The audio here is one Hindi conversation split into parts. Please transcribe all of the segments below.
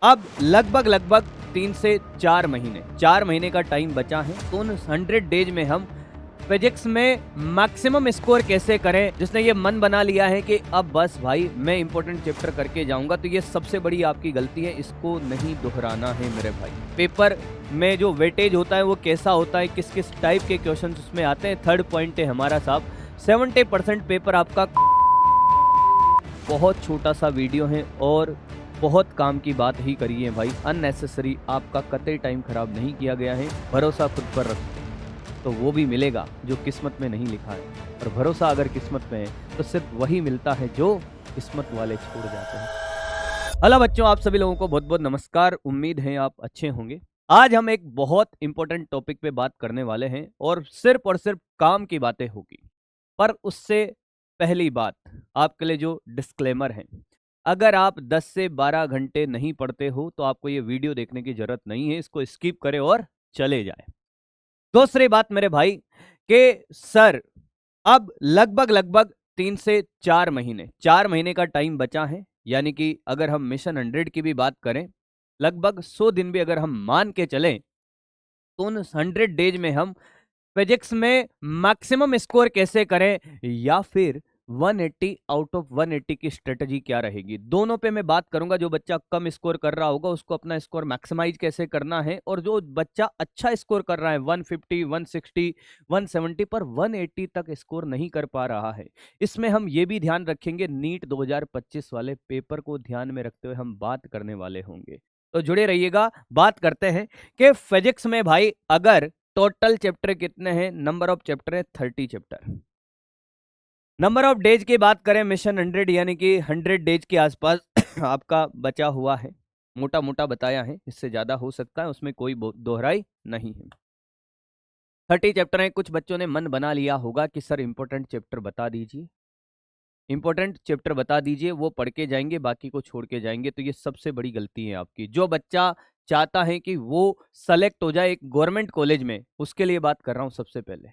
अब लगभग 4 महीने का टाइम बचा है। तो उन 100 डेज में हम फिजिक्स में मैक्सिमम स्कोर कैसे करें। जिसने ये मन बना लिया है कि अब बस भाई मैं इंपॉर्टेंट चैप्टर करके जाऊंगा, तो ये सबसे बड़ी आपकी गलती है। इसको नहीं दोहराना है मेरे भाई। पेपर में जो वेटेज होता है वो कैसा होता है, किस किस टाइप के क्वेश्चन उसमें आते हैं। थर्ड पॉइंट है हमारा साहब, 70% पेपर आपका। बहुत छोटा सा वीडियो है और बहुत काम की बात ही करी है भाई। अननेसेसरी आपका कतई टाइम खराब नहीं किया गया है। भरोसा खुद पर रखो तो वो भी मिलेगा जो किस्मत में नहीं लिखा है, और भरोसा अगर किस्मत में है तो सिर्फ वही मिलता है जो किस्मत वाले छोड़ जाते हैं। हेलो बच्चों, आप सभी लोगों को बहुत बहुत नमस्कार। उम्मीद है आप अच्छे होंगे। आज हम एक बहुत इंपॉर्टेंट टॉपिक पे बात करने वाले हैं और सिर्फ काम की बातें होगी। पर उससे पहली बात आपके लिए जो डिस्क्लेमर है, अगर आप 10 से 12 घंटे नहीं पढ़ते हो तो आपको ये वीडियो देखने की जरूरत नहीं है। इसको स्किप करें और चले जाए। दूसरी बात मेरे भाई कि सर अब लगभग 4 महीने का टाइम बचा है। यानी कि अगर हम मिशन 100 की भी बात करें, लगभग 100 दिन भी अगर हम मान के चलें, तो उन 100 डेज में हम फिजिक्स में मैक्सिमम स्कोर कैसे करें, या फिर 180 आउट ऑफ 180 की स्ट्रेटजी क्या रहेगी। दोनों पे मैं बात करूंगा। जो बच्चा कम स्कोर कर रहा होगा उसको अपना स्कोर मैक्सिमाइज कैसे करना है, और जो बच्चा अच्छा स्कोर कर रहा है 150, 160, 170 पर 180 तक स्कोर नहीं कर पा रहा है, इसमें हम ये भी ध्यान रखेंगे। नीट 2025 वाले पेपर को ध्यान में रखते हुए हम बात करने वाले होंगे। तो जुड़े रहिएगा। बात करते हैं कि फिजिक्स में भाई अगर टोटल चैप्टर कितने हैं। नंबर ऑफ चैप्टर है 30 चैप्टर। नंबर ऑफ डेज की बात करें, मिशन 100 यानी कि 100 डेज के आसपास आपका बचा हुआ है। मोटा मोटा बताया है, इससे ज्यादा हो सकता है, उसमें कोई दोहराई नहीं है। 30 चैप्टर हैं। कुछ बच्चों ने मन बना लिया होगा कि सर इंपॉर्टेंट चैप्टर बता दीजिए, इंपॉर्टेंट चैप्टर बता दीजिए, वो पढ़ के जाएंगे, बाकी को छोड़ के जाएंगे। तो ये सबसे बड़ी गलती है आपकी। जो बच्चा चाहता है कि वो सेलेक्ट हो जाए एक गवर्नमेंट कॉलेज में, उसके लिए बात कर रहा हूं सबसे पहले।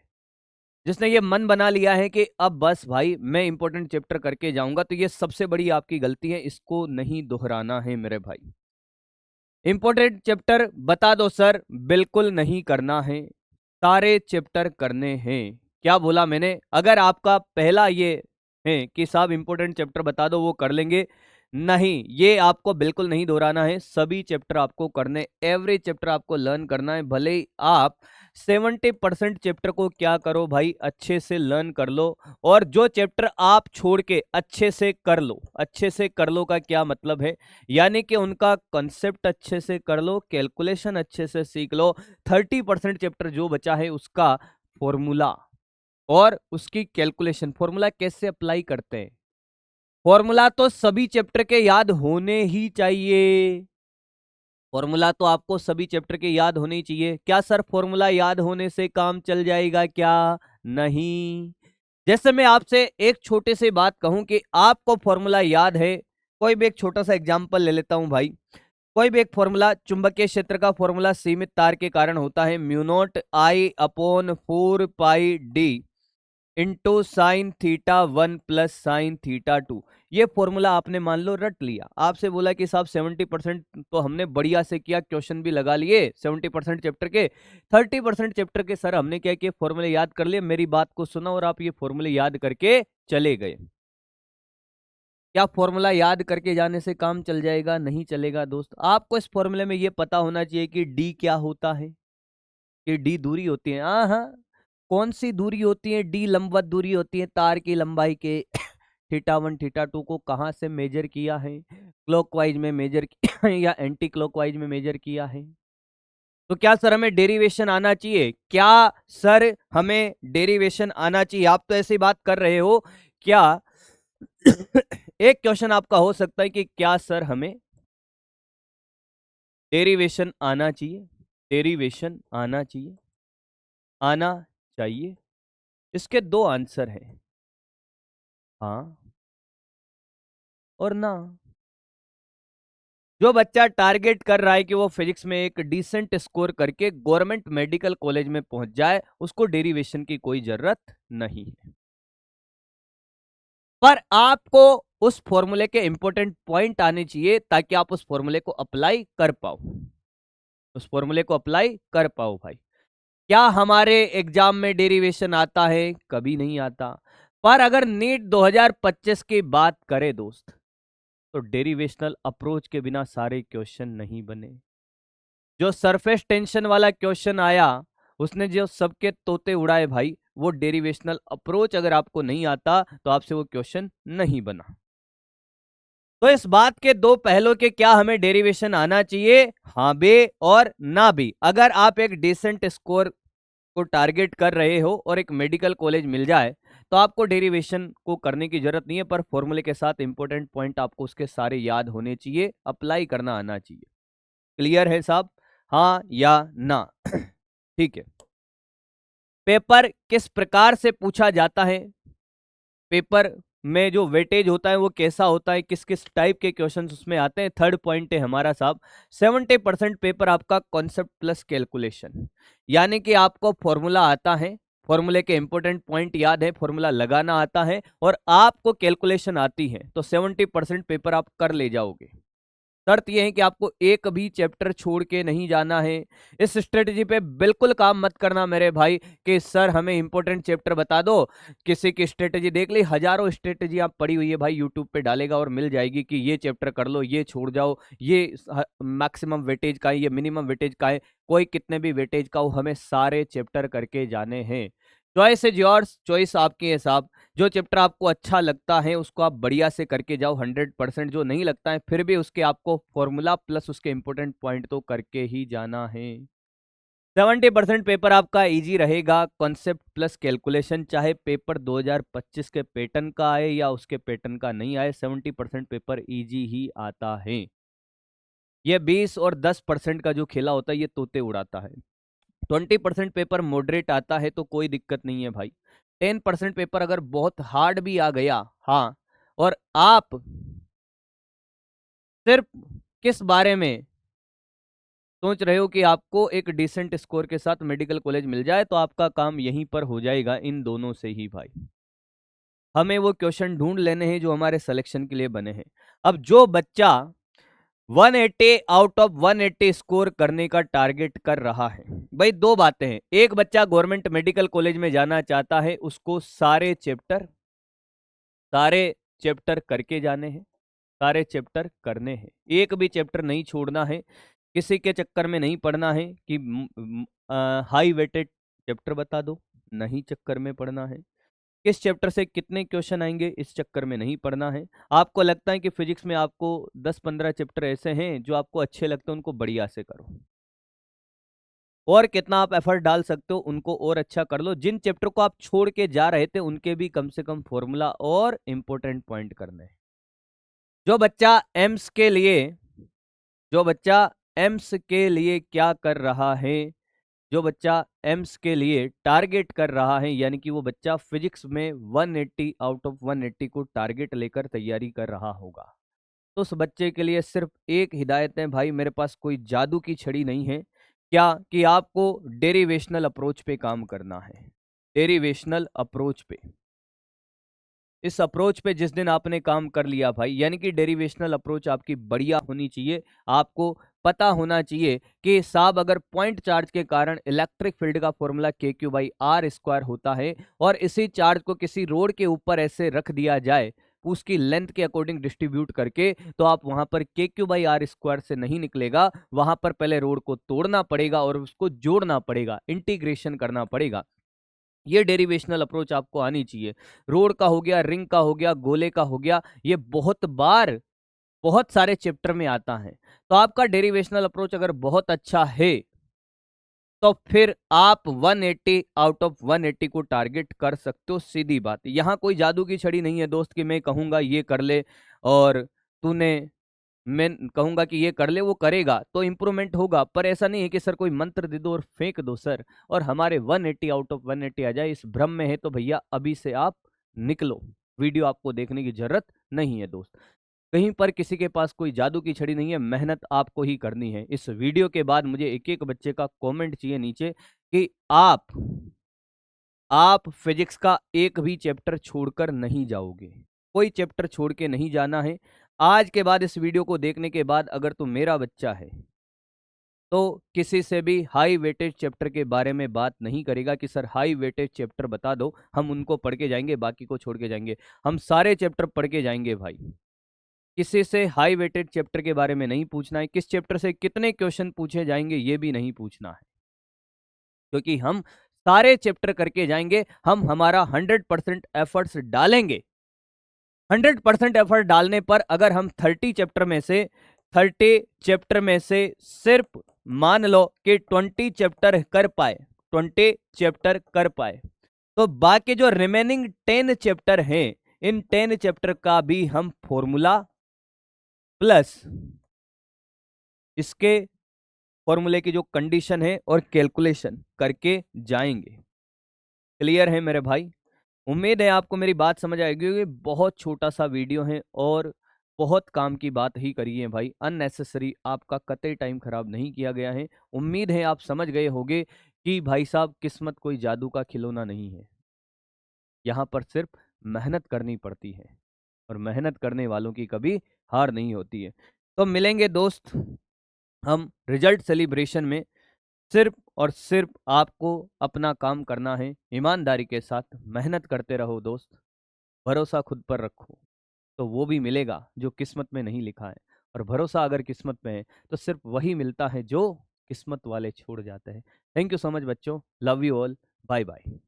जिसने ये मन बना लिया है कि अब बस भाई मैं इंपॉर्टेंट चैप्टर करके जाऊंगा, तो ये सबसे बड़ी आपकी गलती है। इसको नहीं दोहराना है मेरे भाई। इंपॉर्टेंट चैप्टर बता दो सर, बिल्कुल नहीं करना है। सारे चैप्टर करने हैं। क्या बोला मैंने? अगर आपका पहला ये है कि साहब इंपॉर्टेंट चैप्टर बता दो, वो कर लेंगे, नहीं, ये आपको बिल्कुल नहीं दोहराना है। सभी चैप्टर आपको करने, एवरी चैप्टर आपको लर्न करना है। भले ही आप 70% चैप्टर को क्या करो भाई, अच्छे से लर्न कर लो। और जो चैप्टर आप छोड़ के अच्छे से कर लो, अच्छे से कर लो का क्या मतलब है, यानी कि उनका कॉन्सेप्ट अच्छे से कर लो, कैलकुलेशन अच्छे से सीख लो। 30% चैप्टर जो बचा है उसका फॉर्मूला और उसकी कैलकुलेशन, फॉर्मूला कैसे अप्लाई करते हैं, फॉर्मूला तो सभी चैप्टर के याद होने ही चाहिए। फॉर्मूला तो आपको सभी चैप्टर के याद होने ही चाहिए। क्या सर फॉर्मूला याद होने से काम चल जाएगा क्या? नहीं। जैसे मैं आपसे एक छोटे से बात कहूं कि आपको फॉर्मूला याद है, कोई भी एक छोटा सा एग्जांपल ले लेता हूं भाई। कोई भी एक फॉर्मूला, चुंबकीय क्षेत्र का फॉर्मूला सीमित तार के कारण होता है, mu naught I upon 4πd into sine theta 1 plus sine theta 2। ये फॉर्मूला आपने मान लो रट लिया। आपसे बोला कि साहब 70% तो हमने बढ़िया से किया, क्वेश्चन भी लगा लिए 70% चैप्टर के। 30% चैप्टर के सर हमने क्या किया, फॉर्मूले याद कर लिए। मेरी बात को सुना और आप ये फॉर्मूले याद करके चले गए। क्या फॉर्मूला याद करके जाने से काम चल जाएगा? नहीं चलेगा दोस्त। आपको इस फॉर्मूले में ये पता होना चाहिए कि डी क्या होता है, कि डी दूरी होती है। हाँ हाँ, कौन सी दूरी होती है? डी लंबवत दूरी होती है तार की लंबाई के। थीटा 1 थीटा 2 को कहाँ से मेजर किया है? क्लॉकवाइज में मेजर किया है या एंटी क्लॉकवाइज में मेजर किया है? तो क्या सर हमें डेरिवेशन आना चाहिए? क्या सर हमें डेरिवेशन आना चाहिए? आप तो ऐसी बात कर रहे हो क्या? एक क्वेश्चन आपका हो सकता है कि क्या सर हमें डेरिवेशन आना चाहिए? डेरिवेशन आना चाहिए, आना चाहिए। इसके दो आंसर हैं, हाँ और ना। जो बच्चा टारगेट कर रहा है कि वो फिजिक्स में एक डिसेंट स्कोर करके गवर्नमेंट मेडिकल कॉलेज में पहुंच जाए, उसको डेरिवेशन की कोई जरूरत नहीं है। पर आपको उस फॉर्मूले के इंपॉर्टेंट पॉइंट आने चाहिए ताकि आप उस फॉर्मूले को अप्लाई कर पाओ, उस फॉर्मूले को अप्लाई कर पाओ भाई। क्या हमारे एग्जाम में डेरिवेशन आता है? कभी नहीं आता। पर अगर नीट 2025 की बात करें दोस्त, तो डेरिवेशनल अप्रोच के बिना सारे क्वेश्चन नहीं बने। जो सरफेस टेंशन वाला क्वेश्चन आया, उसने जो सबके तोते उड़ाए भाई, वो डेरिवेशनल अप्रोच अगर आपको नहीं आता तो आपसे वो क्वेश्चन नहीं बना। तो इस बात के दो पहलू के, क्या हमें डेरिवेशन आना चाहिए? हाँ भी और ना भी। अगर आप एक डिसेंट स्कोर को टारगेट कर रहे हो और एक मेडिकल कॉलेज मिल जाए तो आपको डेरिवेशन को करने की जरूरत नहीं है, पर फॉर्मूले के साथ इंपॉर्टेंट पॉइंट आपको उसके सारे याद होने चाहिए, अप्लाई करना आना चाहिए। क्लियर है साहब? हाँ या ना? ठीक है। पेपर किस प्रकार से पूछा जाता है? पेपर में जो वेटेज होता है वो कैसा होता है, किस किस टाइप के क्वेश्चंस उसमें आते हैं? थर्ड पॉइंट है हमारा साहब, 70% पेपर आपका कॉन्सेप्ट प्लस कैलकुलेशन, यानी कि आपको फॉर्मूला आता है, फॉर्मूले के इंपॉर्टेंट पॉइंट याद है, फॉर्मूला लगाना आता है और आपको कैलकुलेशन आती है, तो 70% पेपर आप कर ले जाओगे। शर्त यह है कि आपको एक भी चैप्टर छोड़ के नहीं जाना है। इस स्ट्रेटजी पे बिल्कुल काम मत करना मेरे भाई कि सर हमें इंपॉर्टेंट चैप्टर बता दो। किसी की स्ट्रेटजी देख ली, हजारों स्ट्रेटजी आप पड़ी हुई है भाई, यूट्यूब पे डालेगा और मिल जाएगी कि ये चैप्टर कर लो, ये छोड़ जाओ, ये मैक्सिमम वेटेज का है, ये मिनिमम वेटेज का है। कोई कितने भी वेटेज का हो, हमें सारे चैप्टर करके जाने हैं। चॉइस इज योर्स, चॉइस आपकी है साहब। जो चैप्टर आपको अच्छा लगता है उसको आप बढ़िया से करके जाओ 100%, जो नहीं लगता है फिर भी उसके आपको फॉर्मूला प्लस उसके इंपॉर्टेंट पॉइंट तो करके ही जाना है। 70% पेपर आपका इजी रहेगा, कॉन्सेप्ट प्लस कैलकुलेशन, चाहे पेपर 2025 के पैटर्न का आए या उसके पैटर्न का नहीं आए, 70% पेपर इजी ही आता है। ये 20 और 10% का जो खेला होता है ये तोते उड़ाता है। 20% पेपर मॉडरेट आता है तो कोई दिक्कत नहीं है भाई। 10% पेपर अगर बहुत हार्ड भी आ गया, हाँ, और आप सिर्फ किस बारे में सोच रहे हो कि आपको एक डिसेंट स्कोर के साथ मेडिकल कॉलेज मिल जाए, तो आपका काम यहीं पर हो जाएगा, इन दोनों से ही भाई। हमें वो क्वेश्चन ढूंढ लेने हैं जो हमारे सिलेक्शन के लिए बने हैं। अब जो बच्चा 180 आउट ऑफ 180 स्कोर करने का टारगेट कर रहा है, भाई दो बातें हैं। एक बच्चा गवर्नमेंट मेडिकल कॉलेज में जाना चाहता है, उसको सारे चैप्टर करके जाने हैं, सारे चैप्टर करने हैं, एक भी चैप्टर नहीं छोड़ना है। किसी के चक्कर में नहीं पड़ना है कि हाई वेटेड चैप्टर बता दो, नहीं चक्कर में पड़ना है। किस चैप्टर से कितने क्वेश्चन आएंगे इस चक्कर में नहीं पड़ना है। आपको लगता है कि फिजिक्स में आपको 10-15 चैप्टर ऐसे हैं जो आपको अच्छे लगते हैं, उनको बढ़िया से करो, और कितना आप एफर्ट डाल सकते हो उनको और अच्छा कर लो। जिन चैप्टर को आप छोड़ के जा रहे थे उनके भी कम से कम फॉर्मूला और इंपॉर्टेंट पॉइंट करने हैं। जो बच्चा एम्स के लिए जो बच्चा एम्स के लिए क्या कर रहा है, जो बच्चा एम्स के लिए टारगेट कर रहा है, यानी कि वो बच्चा फिजिक्स में 180 आउट ऑफ 180 को टारगेट लेकर तैयारी कर रहा होगा, तो उस बच्चे के लिए सिर्फ एक हिदायत है भाई, मेरे पास कोई जादू की छड़ी नहीं है, क्या कि आपको डेरिवेशनल अप्रोच पे काम करना है। डेरिवेशनल अप्रोच पे, इस अप्रोच पे जिस दिन आपने काम कर लिया भाई, यानी कि डेरिवेशनल अप्रोच आपकी बढ़िया होनी चाहिए। आपको पता होना चाहिए कि साहब अगर पॉइंट चार्ज के कारण इलेक्ट्रिक फील्ड का फॉर्मूला KQ/R² होता है और इसी चार्ज को किसी रोड के ऊपर ऐसे रख दिया जाए उसकी लेंथ के अकॉर्डिंग डिस्ट्रीब्यूट करके, तो आप वहां पर KQ/R² से नहीं निकलेगा, वहां पर पहले रोड को तोड़ना पड़ेगा और उसको जोड़ना पड़ेगा, इंटीग्रेशन करना पड़ेगा। ये डेरिवेशनल अप्रोच आपको आनी चाहिए। रोड का हो गया, रिंग का हो गया, गोले का हो गया, ये बहुत बार बहुत सारे चैप्टर में आता है। तो आपका डेरिवेशनल अप्रोच अगर बहुत अच्छा है तो फिर आप 180 आउट ऑफ 180 को टारगेट कर सकते हो, सीधी बात। यहां कोई जादू की छड़ी नहीं है दोस्त कि मैं कहूंगा ये कर ले और तूने मैं कहूंगा कि ये कर ले, वो करेगा तो इंप्रूवमेंट होगा, पर ऐसा नहीं है कि सर कोई मंत्र दे दो और फेंक दो सर और हमारे 180 आउट ऑफ 180 आ जाए। इस भ्रम में है तो भैया अभी से आप निकलो, वीडियो आपको देखने की जरूरत नहीं है दोस्त। कहीं पर किसी के पास कोई जादू की छड़ी नहीं है, मेहनत आपको ही करनी है। इस वीडियो के बाद मुझे एक एक बच्चे का कमेंट चाहिए नीचे कि आप फिजिक्स का एक भी चैप्टर छोड़कर नहीं जाओगे। कोई चैप्टर छोड़ के नहीं जाना है। आज के बाद इस वीडियो को देखने के बाद अगर तू मेरा बच्चा है तो किसी से भी हाई वेटेज चैप्टर के बारे में बात नहीं करेगा कि सर हाई वेटेज चैप्टर बता दो, हम उनको पढ़ के जाएंगे, बाकी को छोड़ के जाएंगे। हम सारे चैप्टर पढ़ के जाएंगे भाई। किसी से हाई वेटेड चैप्टर के बारे में नहीं पूछना है, किस चैप्टर से कितने क्वेश्चन पूछे जाएंगे ये भी नहीं पूछना है, क्योंकि हम सारे चैप्टर करके जाएंगे। हम हमारा 100% एफर्ट्स डालेंगे। 100% एफर्ट डालने पर अगर हम 30 चैप्टर में से सिर्फ मान लो कि 20 चैप्टर कर पाए, 20 चैप्टर कर पाए, तो बाकी जो रिमेनिंग 10 चैप्टर हैं, इन 10 चैप्टर का भी हम फॉर्मूला प्लस इसके फॉर्मूले की जो कंडीशन है और कैलकुलेशन करके जाएंगे। क्लियर है मेरे भाई? उम्मीद है आपको मेरी बात समझ आएगी, क्योंकि बहुत छोटा सा वीडियो है और बहुत काम की बात ही करी है भाई। अननेसेसरी आपका कतई टाइम खराब नहीं किया गया है। उम्मीद है आप समझ गए होंगे कि भाई साहब किस्मत कोई जादू का खिलौना नहीं है, यहाँ पर सिर्फ मेहनत करनी पड़ती है और मेहनत करने वालों की कभी हार नहीं होती है। तो मिलेंगे दोस्त हम रिजल्ट सेलिब्रेशन में। सिर्फ और सिर्फ आपको अपना काम करना है, ईमानदारी के साथ मेहनत करते रहो दोस्त, भरोसा खुद पर रखो, तो वो भी मिलेगा जो किस्मत में नहीं लिखा है। और भरोसा अगर किस्मत में है तो सिर्फ वही मिलता है जो किस्मत वाले छोड़ जाते हैं। थैंक यू सो मच बच्चों, love you all, bye bye.